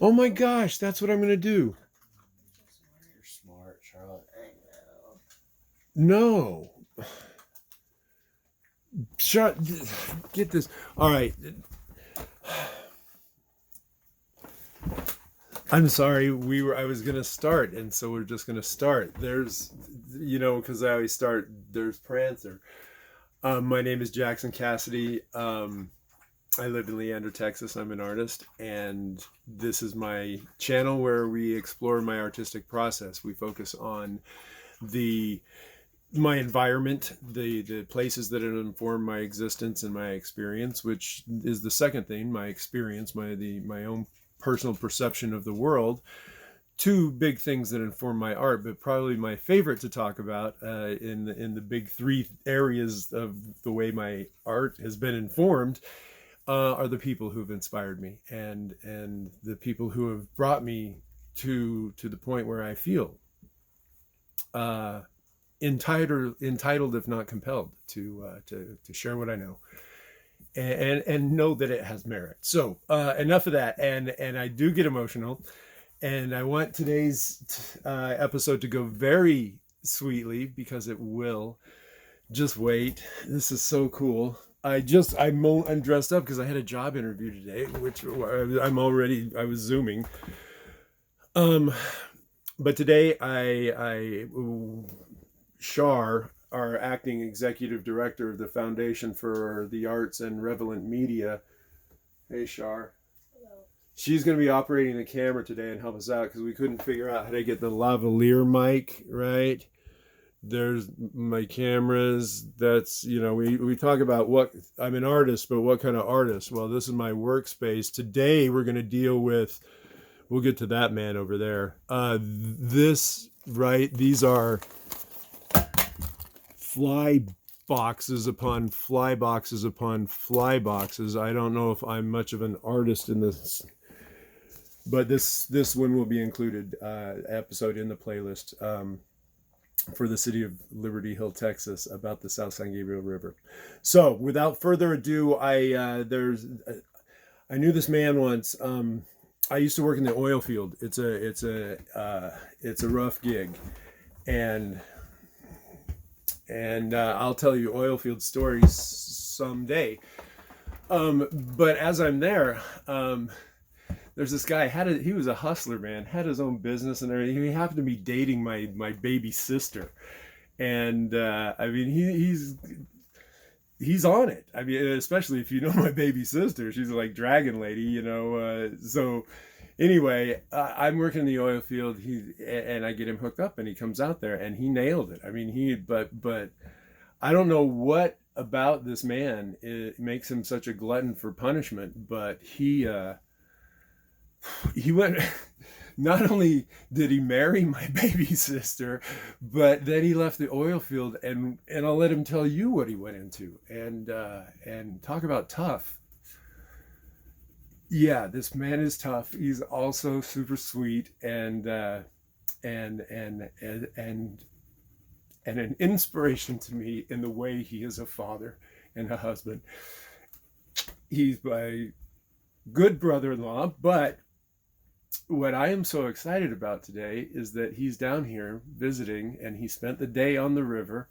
Oh my gosh, that's what I'm going to do. You're smart, Charlotte. No. Shut. Get this. All right. I'm sorry. I was gonna start, and so we're just gonna start. There's, because I always start. There's Prancer. My name is Jackson Cassidy. I live in Leander, Texas. I'm an artist, and this is my channel where we explore my artistic process. We focus on my environment, the places that inform my existence and my experience, which is the second thing, my experience, my own personal perception of the world. Two big things that inform my art, but probably my favorite to talk about in the big three areas of the way my art has been informed are the people who've inspired me and the people who have brought me to the point where I feel entitled, if not compelled, to share what I know and know that it has merit. So enough of that. And I do get emotional, and I want today's episode to go very sweetly, because it will. Just wait. This is so cool. I'm dressed up because I had a job interview today, which I was Zooming. But today Shar, our acting executive director of the Foundation for the Arts and Relevant Media. Hey, Shar. Hello. She's going to be operating the camera today and help us out because we couldn't figure out how to get the lavalier mic right. There's my cameras. That's, we talk about I'm an artist, but what kind of artist? Well, this is my workspace. Today we're going to deal with, we'll get to that man over there. These are fly boxes upon fly boxes upon fly boxes. I don't know if I'm much of an artist in this, but this one will be included episode in the playlist for the city of Liberty Hill, Texas, about the South San Gabriel River. So without further ado, I knew this man once. I used to work in the oil field. It's a rough gig, and I'll tell you oil field stories someday. But as I'm there, there's this guy, he was a hustler, man, had his own business and everything. He happened to be dating my baby sister. And I mean, he's on it. I mean, especially if you know my baby sister, she's like dragon lady, so anyway, I'm working in the oil field, and I get him hooked up, and he comes out there and he nailed it. I mean, but I don't know what about this man makes him such a glutton for punishment, but he went, not only did he marry my baby sister, but then he left the oil field, and I'll let him tell you what he went into, and talk about tough. Yeah, this man is tough. He's also super sweet and an inspiration to me in the way he is a father and a husband. He's my good brother-in-law, but what I am so excited about today is that he's down here visiting, and he spent the day on the river.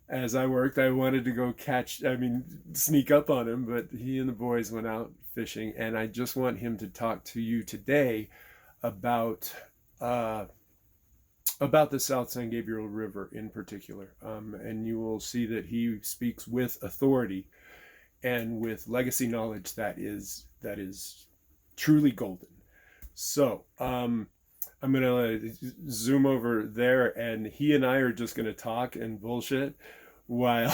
As I worked, I wanted to go sneak up on him, but he and the boys went out fishing, and I just want him to talk to you today about the South San Gabriel River in particular. And you will see that he speaks with authority and with legacy knowledge that is truly golden. So I'm gonna zoom over there, and he and I are just gonna talk and bullshit while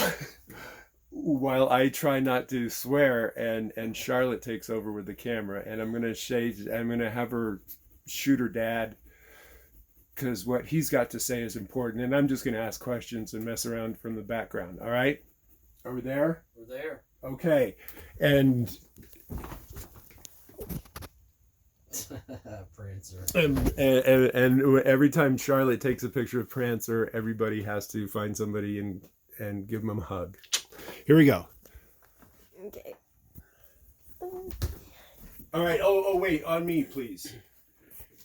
I try not to swear, and Charlotte takes over with the camera, and I'm gonna have her shoot her dad, because what he's got to say is important, and I'm just gonna ask questions and mess around from the background. All right, are we there? We're there. Okay. And Prancer. And every time Charlotte takes a picture of Prancer, everybody has to find somebody and give them a hug. Here we go. Okay. All right. Oh, wait. On me, please.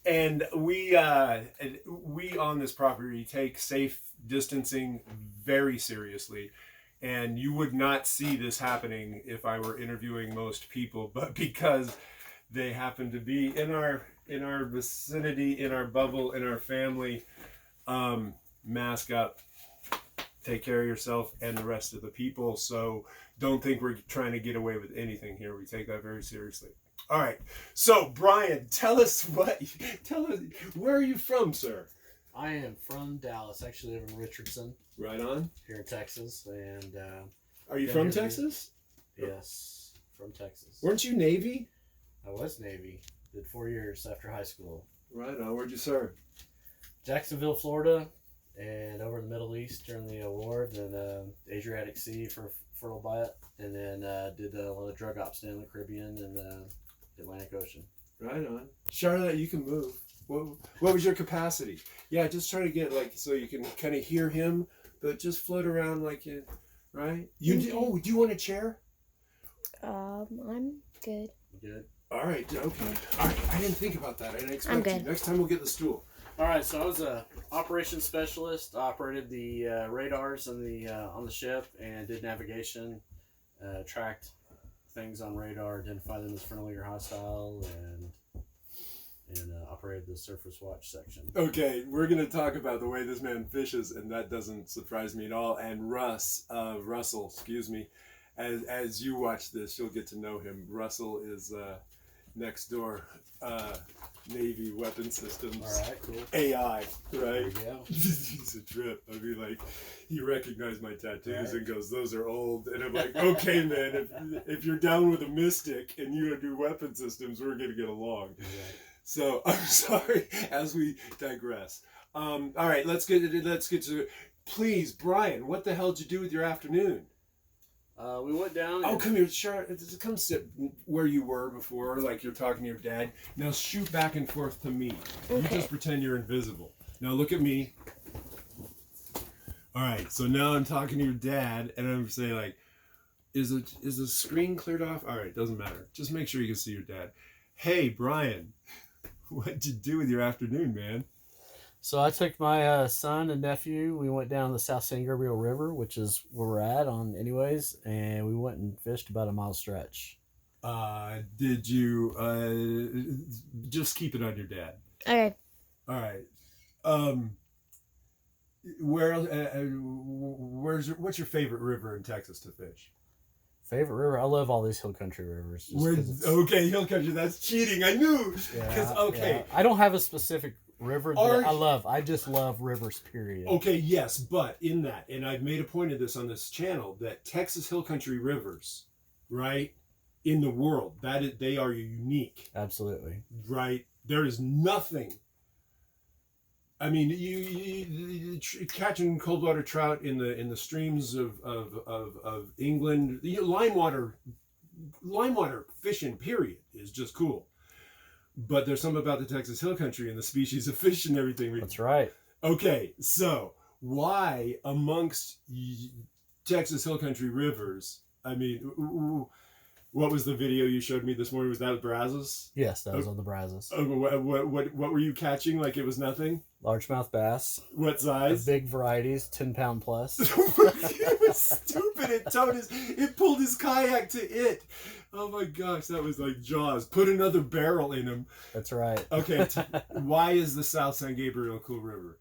And we on this property take safe distancing very seriously. And you would not see this happening if I were interviewing most people, but because they happen to be in our vicinity, in our bubble, in our family, mask up, take care of yourself and the rest of the people. So don't think we're trying to get away with anything here. We take that very seriously. All right. So Brian, tell us where are you from, sir? I am from Dallas. I actually live in Richardson. Right on. Here in Texas. And are you from Texas? Yes, from Texas. Weren't you Navy? I was Navy. Did 4 years after high school. Right on. Where'd you serve? Jacksonville, Florida, and over in the Middle East during the war, then Adriatic Sea for a little bit, and then did a lot of drug ops down in the Caribbean and the Atlantic Ocean. Right on. Charlotte, you can move. What was your capacity? Yeah, just try to get so you can kind of hear him, but just float around right? Do you want a chair? I'm good. Good. All right. Okay. All right. I didn't think about that. I didn't expect you. Next time we'll get the stool. All right. So I was a operations specialist. Operated the radars on the ship and did navigation, tracked things on radar, identified them as friendly or hostile, and operated the surface watch section. Okay, we're going to talk about the way this man fishes, and that doesn't surprise me at all. And Russell, excuse me, as you watch this, you'll get to know him. Russell is next door Navy weapon systems. All right, cool. AI, There you right? go. He's a trip. I mean, he recognized my tattoos and goes, "Those are old." And I'm like, "Okay, man, if you're down with a mystic and you do weapon systems, we're gonna get along." Right. So I'm sorry. As we digress. All right, let's get to it. Please, Brian, what the hell did you do with your afternoon? We went down. Oh, come here, come sit where you were before, like you're talking to your dad. Now shoot back and forth to me. Okay. You just pretend you're invisible. Now look at me. All right, so now I'm talking to your dad, and I'm saying is the screen cleared off? All right, doesn't matter. Just make sure you can see your dad. Hey, Brian, what'd you do with your afternoon, man? So I took my son and nephew. We went down the South San Gabriel River, which is where we're at anyways, and we went and fished about a mile stretch. Did you just keep it on your dad? Okay. All right. What's your favorite river in Texas to fish? Favorite river? I love all these hill country rivers. Okay, hill country. That's cheating. I knew. Yeah. I don't have a specific river that I love. I just love rivers, period. Okay, yes, but in that, and I've made a point of this on this channel, that Texas hill country rivers, right, in the world, they are unique. Absolutely. Right? There is nothing. I mean, you catching cold water trout in the streams of England, lime water fishing, period, is just cool. But there's something about the Texas hill country and the species of fish and everything. That's right. Okay, so why amongst Texas hill country rivers? I mean, what was the video you showed me this morning? Was that Brazos? Yes, that was on the Brazos. What were you catching? Like it was nothing? Largemouth bass. What size? The big varieties, 10-pound plus. It was stupid. It pulled his kayak to it. Oh my gosh, that was like Jaws. Put another barrel in him. That's right. Okay, why is the South San Gabriel a cool river?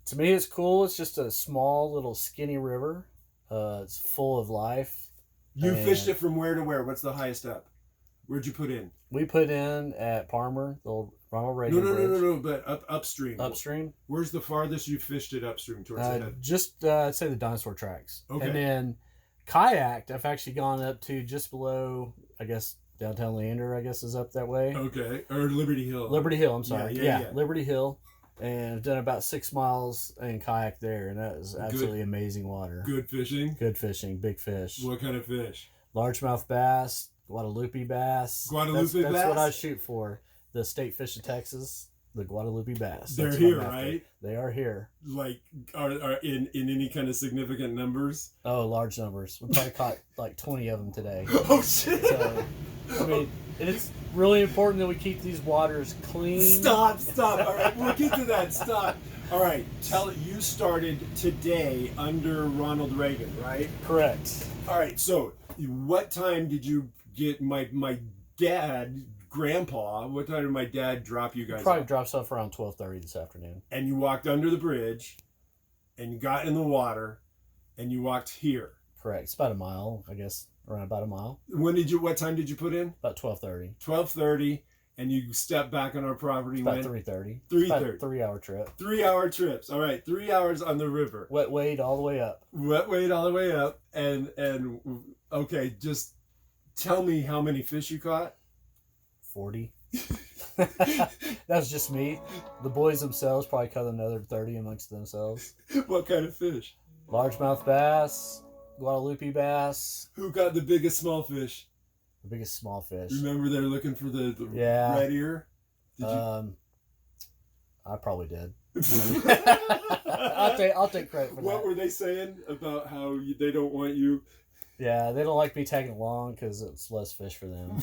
To me, it's cool. It's just a small, little, skinny river. It's full of life. You fished it from where to where? What's the highest up? Where'd you put in? We put in at Palmer, the old Ronald Reagan Bridge. No, but upstream. Upstream? Where's the farthest you fished it upstream towards the head? Just, I'd say the dinosaur tracks. Okay. And then kayaked, I've actually gone up to just below, I guess, downtown Leander, I guess, is up that way. Okay. Or Liberty Hill. Liberty Hill, I'm sorry. Yeah. Liberty Hill. And I've done about 6 miles in kayak there, and that is absolutely amazing water. Good fishing? Good fishing. Big fish. What kind of fish? Largemouth bass, Guadalupe bass. Guadalupe bass? That's what I shoot for. The state fish of Texas, the Guadalupe bass. They're here, right? They are here. Like, are in any kind of significant numbers? Oh, large numbers. We probably caught like 20 of them today. Oh, shit. So, I mean, it's really important that we keep these waters clean. Stop. All right, we'll get to that. Stop. All right, you started today under Ronald Reagan, right? Correct. All right, so what time did you get my dad, Grandpa, what time did my dad drop you guys Probably off? drops off around 12:30 this afternoon. And you walked under the bridge, and you got in the water, and you walked here. Correct. It's about a mile, I guess, around about a mile. What time did you put in? About 12:30. 12:30, and you stepped back on our property About when? 3:30. 3:30. 3-hour trip. 3-hour trips. All right, 3 hours on the river. Wet wade all the way up. Wet wade all the way up, and okay, just tell me how many fish you caught. 40. That was just me. The boys themselves probably caught another 30 amongst themselves. What kind of fish? Largemouth bass, Guadalupe bass. Who got the biggest small fish? The biggest small fish. Remember they're looking for the Yeah. red ear? Did you? I probably did. I'll take credit for that. What were they saying about how they don't want you? Yeah, they don't like me tagging along because it's less fish for them.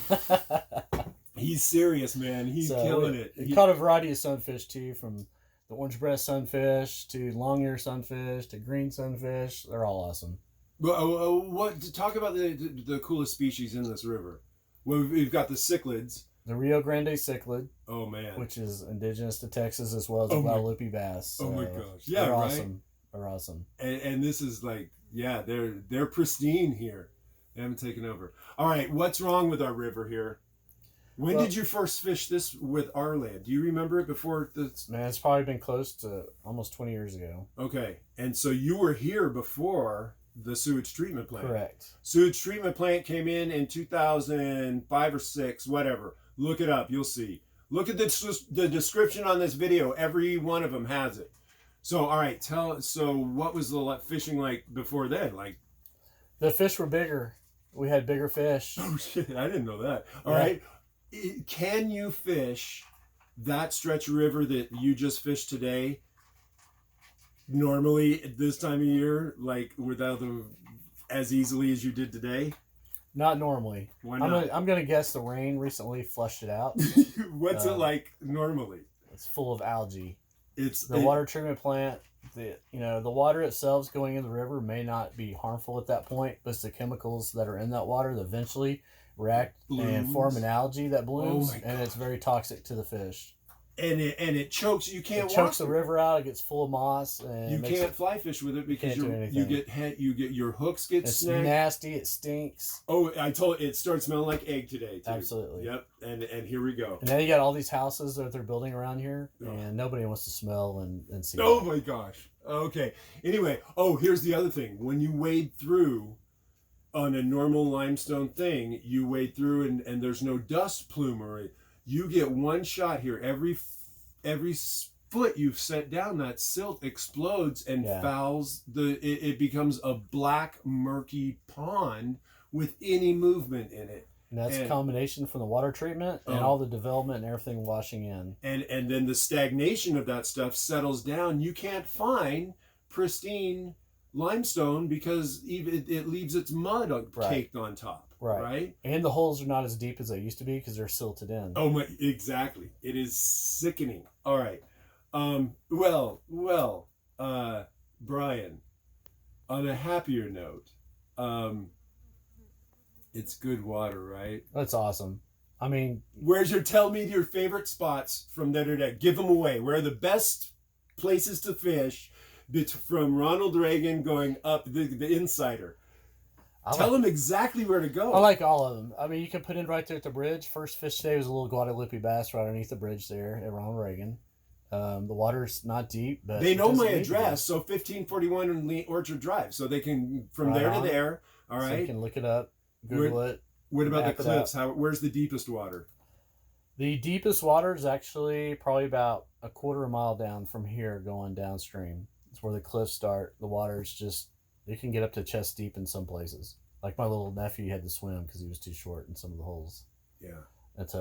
He's serious, man. He's killing it. We caught a variety of sunfish too, from the orange breast sunfish to long ear sunfish to green sunfish. They're all awesome. Well, talk about the coolest species in this river. Well, we've got the cichlids. The Rio Grande cichlid. Oh man, which is indigenous to Texas, as well as the Guadalupe bass. Oh my gosh, yeah, they're right. Awesome. They're awesome. And this is like, yeah, they're pristine here. They haven't taken over. All right, what's wrong with our river here? When did you first fish this with our land? Do you remember it before this? Man, it's probably been close to almost 20 years ago. Okay, and so you were here before the sewage treatment plant. Correct. Sewage treatment plant came in 2005 or 6, whatever. Look it up, you'll see. Look at the description on this video. Every one of them has it. So, all right, so what was the fishing like before then? Like, the fish were bigger. We had bigger fish. Oh shit, I didn't know that. All right. Can you fish that stretch of river that you just fished today normally at this time of year, like without as easily as you did today? Not normally. Why not? I'm gonna guess the rain recently flushed it out. What's it like normally? It's full of algae. It's the water treatment plant. The water itself going in the river may not be harmful at that point, but it's the chemicals that are in that water that eventually react and form an algae that blooms, and it's very toxic to the fish. And it chokes. You can't. It chokes the river out. It gets full of moss, and you can't fly fish with it because you get your hooks get snagged. It's nasty. It stinks. Oh, I told it starts smelling like egg today too. Absolutely. Yep. And here we go. And then you got all these houses that they're building around here, and nobody wants to smell and see. Oh my gosh. Okay. Anyway. Oh, here's the other thing. When you wade through on a normal limestone thing, you wade through and there's no dust plume or you get one shot here. Every foot you've set down, that silt explodes and fouls it becomes a black murky pond with any movement in it. And that's a combination from the water treatment and all the development and everything washing in. And then the stagnation of that stuff settles down. You can't find pristine limestone because it leaves its mud caked on top. Right. And the holes are not as deep as they used to be because they're silted in. Oh my! Exactly. It is sickening. All right. Brian. On a happier note, it's good water, right? That's awesome. I mean, tell me your favorite spots from the other. Give them away. Where are the best places to fish? From Ronald Reagan going up the Insider. Tell them exactly where to go. I like all of them. I mean, you can put in right there at the bridge. First fish today was a little Guadalupe bass right underneath the bridge there at Ronald Reagan. The water's not deep, but they know my address. So 1541 on Orchard Drive. So they can from there to there. All right. So you can look it up, Google it. What about the cliffs? Where's the deepest water? The deepest water is actually probably about a quarter of a mile down from here, going downstream. It's where the cliffs start. The water's just, it can get up to chest deep in some places. Like my little nephew had to swim because he was too short in some of the holes. Yeah. But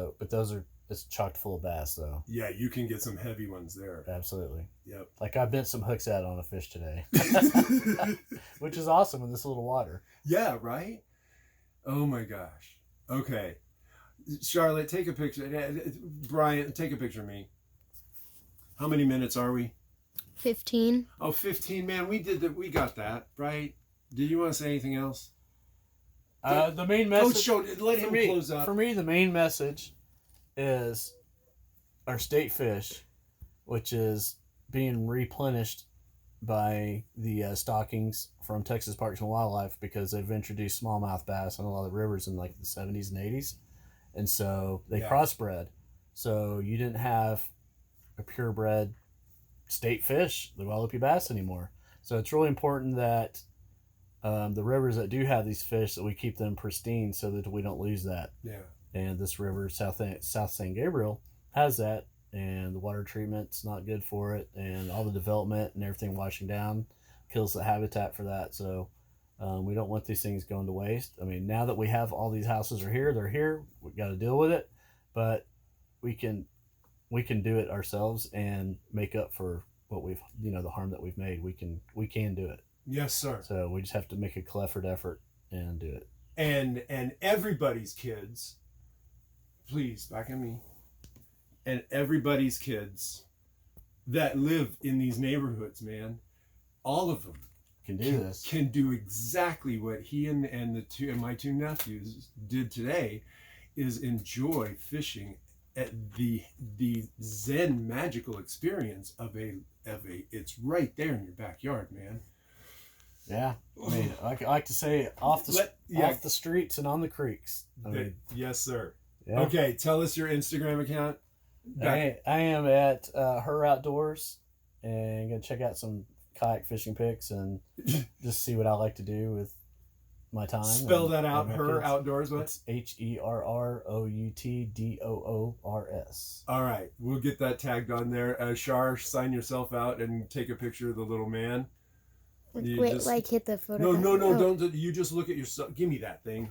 it's chocked full of bass though. Yeah, you can get some heavy ones there. Absolutely. Yep. Like I bent some hooks out on a fish today. Which is awesome in this little water. Yeah, right? Oh my gosh. Okay. Charlotte, take a picture. Brian, take a picture of me. How many minutes are we? 15. Oh, 15, man. We did that. We got that, right? Do you want to say anything else? The main Go message. show, let him for me, close up. For me, the main message is our state fish, which is being replenished by the stockings from Texas Parks and Wildlife, because they've introduced smallmouth bass on a lot of the rivers in like the 70s and 80s. And so they crossbred. So you didn't have a purebred state fish, the Guadalupe bass, anymore. So it's really important that the rivers that do have these fish, that we keep them pristine so that we don't lose that. Yeah. And this river, South St. Gabriel, has that, and the water treatment's not good for it, and all the development and everything washing down kills the habitat for that. So we don't want these things going to waste. I mean, now that we have all these houses are here, they're here, we got to deal with it, but we can do it ourselves and make up for what we've, the harm that we've made. We can do it. Yes, sir. So we just have to make a clever effort and do it. And everybody's kids, please back at me. And everybody's kids that live in these neighborhoods, man, all of them can do exactly what he and my two nephews did today, is enjoy fishing at the Zen magical experience of a it's right there in your backyard, man. Yeah, I mean, I like to say off the streets and on the creeks. Yes, sir. Yeah. Okay, tell us your Instagram account. I am at Her Outdoors, and gonna check out some kayak fishing pics and just see what I like to do with my time. Spell that out. Her Outdoors. What? It's HERROUTDOORS. All right, we'll get that tagged on there. Shar, sign yourself out and take a picture of the little man. Wait, like hit the photo. No, don't. You just look at yourself. Give me that thing.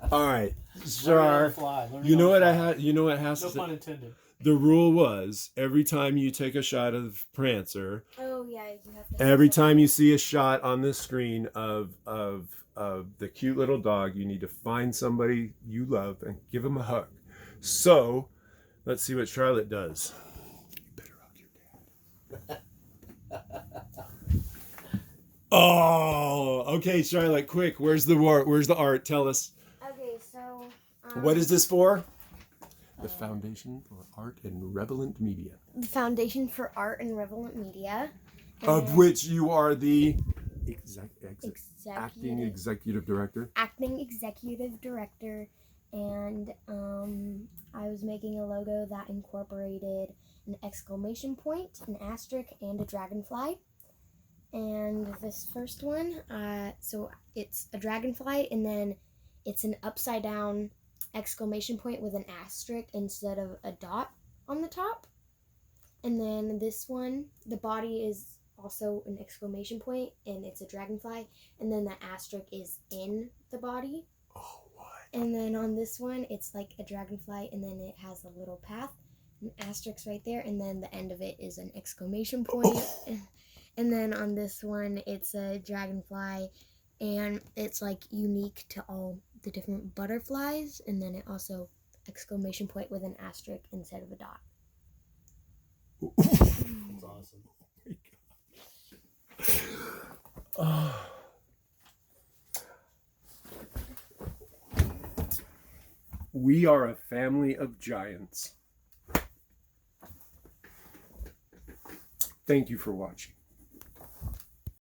All right, Shar. You know what has no to. pun intended. The rule was every time you take a shot of Prancer. Oh yeah, you have to. Every time you see a shot on the screen of the cute little dog, you need to find somebody you love and give them a hug. So, let's see what Charlotte does. You better hug your dad. Oh, okay, Charlotte, quick. Where's the art? Tell us. Okay, so. What is this for? The Foundation for Art and Relevant Media. The Foundation for Art and Relevant Media. Of which you are the acting executive director. Acting executive director, and I was making a logo that incorporated an exclamation point, an asterisk, and a dragonfly. And this first one, so it's a dragonfly, and then it's an upside down exclamation point with an asterisk instead of a dot on the top. And then this one, the body is also an exclamation point, and it's a dragonfly, and then the asterisk is in the body. Oh, what? And then on this one, it's like a dragonfly, and then it has a little path, an asterisk right there, and then the end of it is an exclamation point. And then on this one, it's a dragonfly, and it's like unique to all the different butterflies, and then it also exclamation point with an asterisk instead of a dot. That's awesome. Oh. We are a family of giants. Thank you for watching.